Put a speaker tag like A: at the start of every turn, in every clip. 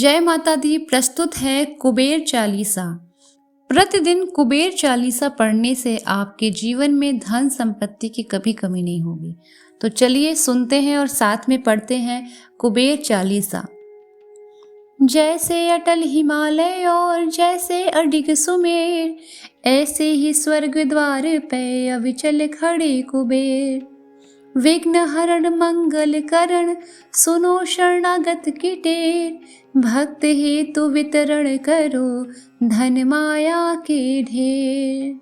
A: जय माता दी। प्रस्तुत है कुबेर चालीसा। प्रतिदिन कुबेर चालीसा पढ़ने से आपके जीवन में धन संपत्ति की कभी कमी नहीं होगी। तो चलिए सुनते हैं और साथ में पढ़ते हैं कुबेर चालीसा। जैसे अटल हिमालय और जैसे अडिग सुमेर, ऐसे ही स्वर्ग द्वार पे अविचल खड़े कुबेर। विघ्न हरण मंगल करण, सुनो शरणागत की टेर। भक्त हेतु वितरण करो, धन माया के ढेर।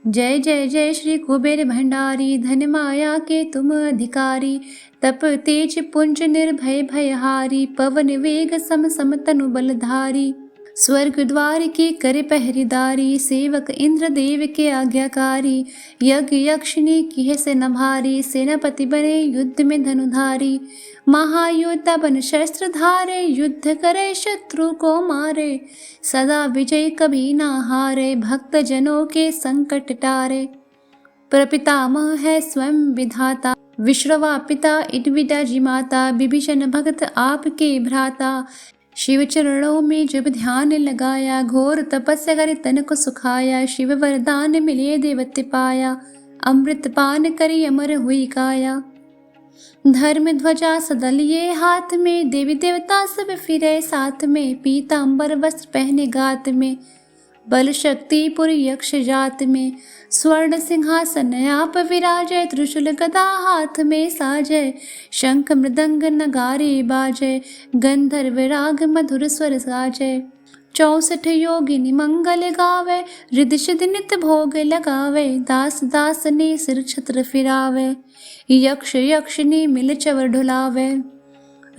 A: जय जय जय श्री कुबेर भंडारी, धन माया के तुम अधिकारी। तप तेज पुंज निर्भय भयहारी, पवन वेग सम सम तनु बलधारी। स्वर्ग द्वार की करे पहरेदारी, सेवक इंद्र देव के आज्ञाकारी। यज्ञ यक्षिणी की है सेना भारी, सेनापति बने युद्ध में धनुधारी। महायोद्धा बन शस्त्र धारे, युद्ध करे शत्रु को मारे। सदा विजय कभी ना हारे, भक्त जनों के संकट टारे। प्रपितामह है स्वयं विधाता, विश्रवा पिता इडविदा जी माता। विभीषण भक्त आपके भ्राता, शिव चरणों में जब ध्यान लगाया। घोर तपस्या करे तन को सुखाया, शिव वरदान मिले देवत्य पाया। अमृत पान करी अमर हुई काया। धर्म ध्वजा सदा लिए हाथ में, देवी देवता सब फिरे साथ में। पीतांबर वस्त्र पहने गात में, बल शक्ति पुरी यक्ष जात में। स्वर्ण सिंहासन आप विराजय, त्रिशूल गदा हाथ में साजय। शंख मृदंग नगारे बाजय, गंधर्व राग मधुर स्वर साजय। 64 योगिनी मंगल गावे, रिद्धि सिद्धि नित्य भोग लगावे। दास दास ने सिर छत्र फिरावे, यक्ष यक्षिणी मिल चवर ढुलावे।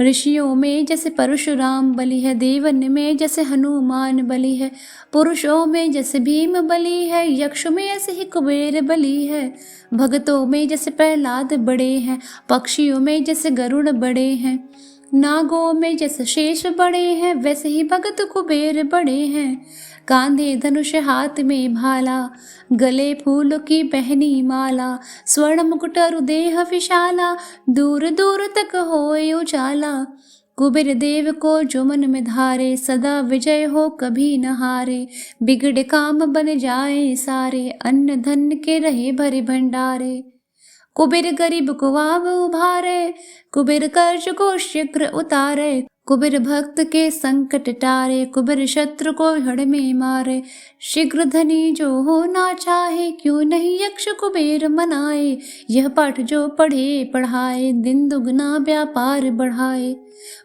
A: ऋषियों में जैसे परशुराम बलि है, देवन में जैसे हनुमान बलि है। पुरुषों में जैसे भीम बलि है, यक्षों में ऐसे ही कुबेर बलि है। भक्तों में जैसे प्रहलाद बड़े हैं, पक्षियों में जैसे गरुड़ बड़े हैं। नागों में जैसे शेष बड़े हैं, वैसे ही भगत कुबेर बड़े हैं। कांधे धनुष हाथ में भाला, गले फूलों की पहनी माला। स्वर्ण मुकुट अरु देह विशाला, दूर दूर तक होए उजाला। कुबेर देव को जो मन में धारे, सदा विजय हो कभी न हारे। बिगड़े काम बन जाए सारे, अन्न धन के रहे भरे भंडारे। कुबेर गरीब को आव उभारे, कुबेर कर्ज को शीघ्र उतारे। कुबेर भक्त के संकट टारे, कुबेर शत्रु को हड़ में मारे। शीघ्र धनी जो होना चाहे, क्यों नहीं यक्ष कुबेर मनाए। यह पाठ जो पढ़े पढ़ाए, दिन दुगना व्यापार बढ़ाए।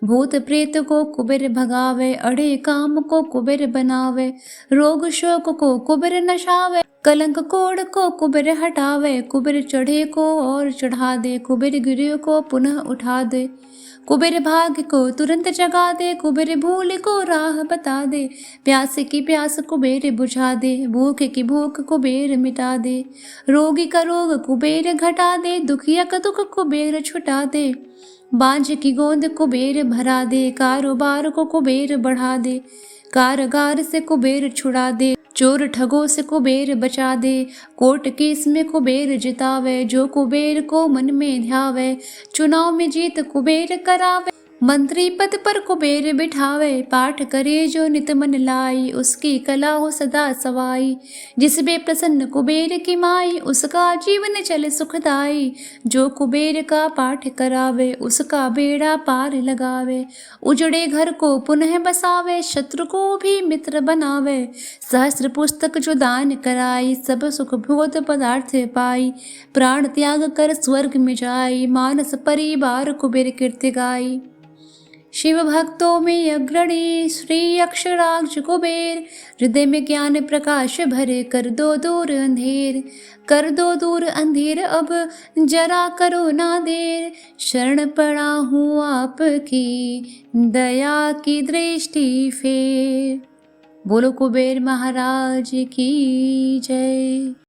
A: भूत प्रेत को कुबेर भगावे, अड़े काम को कुबेर बनावे। रोग शोक को कुबेर नशावे, कलंक कोड़ को कुबेर हटावे। कुबेर चढ़े को और चढ़ा दे, कुबेर गिरे को पुनः उठा दे। कुबेर भाग्य को तुरंत जगा दे, कुबेर भूल को राह बता दे। प्यासे की प्यास कुबेर बुझा दे, भूख की भूख कुबेर मिटा दे। रोगी का रोग कुबेर घटा दे, दुखिया का दुख कुबेर छुटा दे। बांझ की गोंद कुबेर भरा दे, कारोबार को कुबेर बढ़ा दे। कारगार से कुबेर छुड़ा दे, चोर ठगों से कुबेर बचा दे। कोर्ट केस में कुबेर जितावे, जो कुबेर को मन में ध्यावे। चुनाव में जीत कुबेर करावे, मंत्री पद पर कुबेर बिठावे। पाठ करे जो नित मन लाई, उसकी कला हो सदा सवाई। जिस बे प्रसन्न कुबेर की माई, उसका जीवन चले सुखदाई। जो कुबेर का पाठ करावे, उसका बेड़ा पार लगावे। उजड़े घर को पुनः बसावे, शत्रु को भी मित्र बनावे। सहस्त्र पुस्तक जो दान कराई, सब सुख भोग पदार्थ पाई। प्राण त्याग कर स्वर्ग में जाई, मानस परिवार कुबेर कीर्ति गाई। शिव भक्तों में अग्रणी श्री अक्षराक्ष कुबेर, हृदय में ज्ञान प्रकाश भरे। कर दो दूर अंधेर, कर दो दूर अंधेर, अब जरा करो ना देर। शरण पड़ा हूँ आपकी, दया की दृष्टि फेर। बोलो कुबेर महाराज की जय।